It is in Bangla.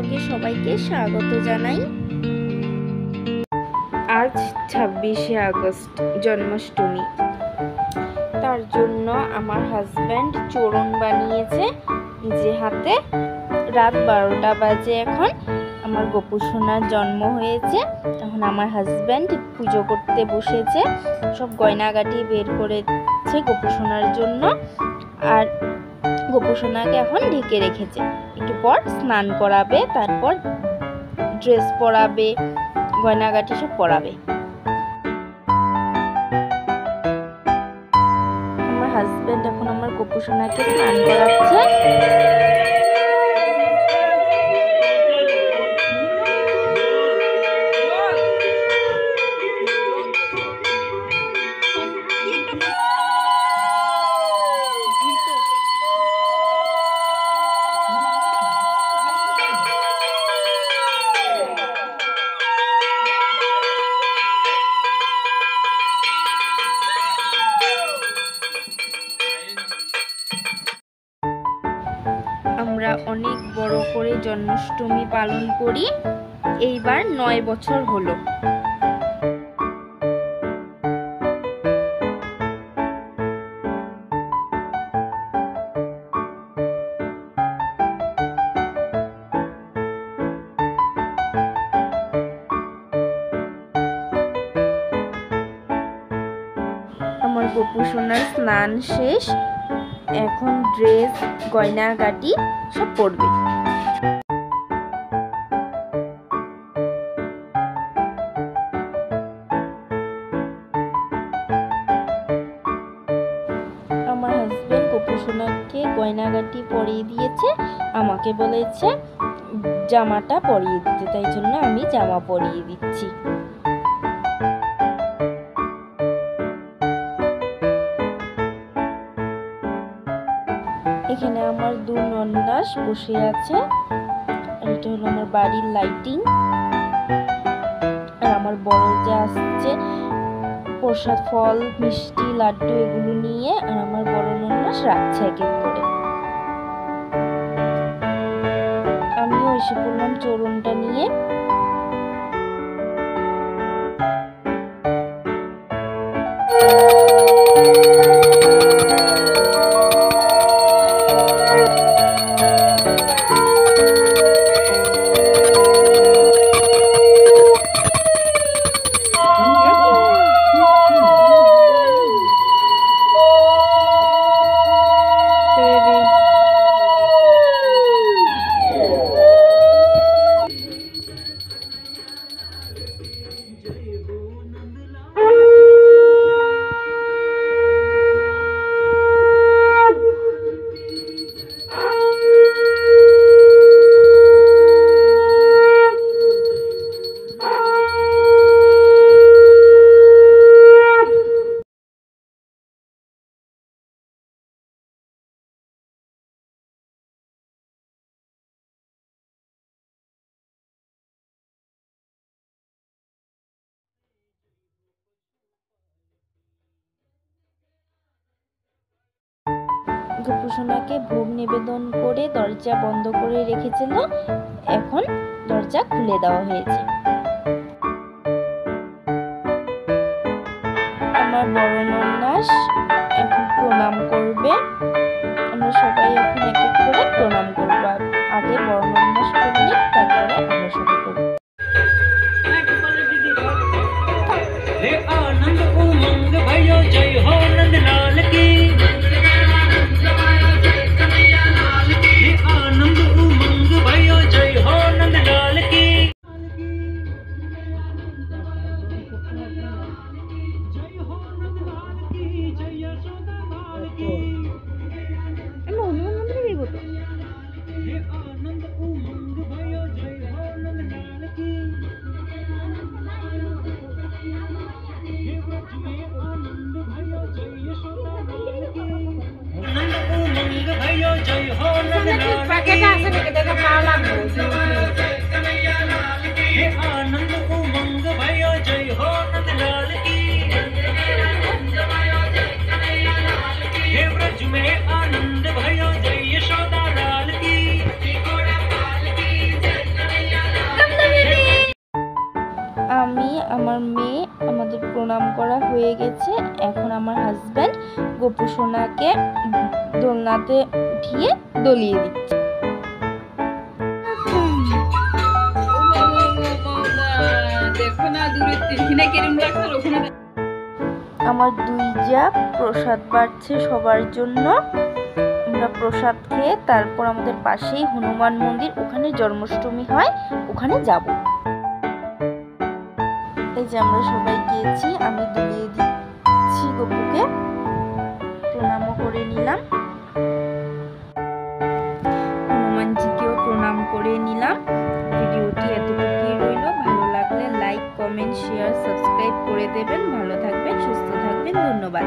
ব্লগে সবাইকে স্বাগত জানাই। আজ 26শে আগস্ট জন্মাষ্টমী। তার জন্য আমার হাজব্যান্ড চোরন বানিয়েছে নিজে হাতে। রাত 12টা বাজে এখন। আমার গোপু সোনার জন্ম হয়েছে। এখন আমার হাজব্যান্ড পুজো করতে বসেছে, সব গয়নাগাটি বের করেছে গোপু সোনার জন্য। আর গোপু সোনাকে এখন ঢেকে রেখেছে। একটু পর স্নান করাবে, তারপর ড্রেস পরাবে, গয়নাগাটি সব পরাবে। আমার হাজব্যান্ড এখন আমার গোপু সোনাকে স্নান করাচ্ছে। আমরা অনেক বড় করে জন্মাষ্টমী পালন করি। এইবার 9 বছর হলো। আমার গোপু সোনার স্নান শেষ, এখন ড্রেস গয়নাগাটি সব পরবে। আমার হাজবেন্ড গোপু সোনাকে গয়নাগাটি পরিয়ে দিয়েছে, আমাকে বলেছে জামাটা পরিয়ে দিতে, তাই জন্য আমি জামা পরিয়ে দিচ্ছি। এখানে আমার 2 নন্দাস বসে আছে। এটা হলো আমার বাড়ির লাইটিং। আর আমার বড় যে আসছে প্রসাদ, ফল, মিষ্টি, লাড্ডু এগুলো নিয়ে। আর আমার বড় নন্দাস রাখছে এক এক করে। আমিও এসে পড়লাম চোরনটা নিয়ে। গোপু সোনাকে ভোগ নিবেদন করে দরজা বন্ধ করে রেখেছিল, এখন দরজা খুলে দেওয়া হয়েছে। আমার বড় নন্দাস এখন প্রণাম করবে। আমরা সবাই এখন এক এক করে প্রণাম করব। আগে বড় নন্দাস করবে, তারপরে আমরা সবাই করব। आनंद उमंग भयो जय हो नंद लाल की। आनंद उमंग भयो जय हो नंद लाल की। जय हो नंद लाल की, जय यशोदा लाल की। প্রণাম করা হয়ে গেছে। এখন আমার হাজব্যান্ড গপু সোনাকে দোলনাতে উঠিয়ে দলিয়ে দিচ্ছে। আমার দুই যা প্রসাদ বাড়ছে সবার জন্য। আমরা প্রসাদ খেয়ে তারপর আমাদের পাশেই হনুমান মন্দির, ওখানে জন্মাষ্টমী হয়, ওখানে যাব। এই যে আমরা সবাই গিয়েছি, আমি দলিয়ে দিচ্ছি গপুকে, প্রণামও করে নিলাম, হনুমানজিকেও প্রণাম করে নিলাম। ভিডিওটি এতটুকুই রইল। ভালো লাগলে লাইক, কমেন্ট, শেয়ার, সাবস্ক্রাইব করে দেবেন। ভালো থাকবেন, সুস্থ থাকবেন। ধন্যবাদ।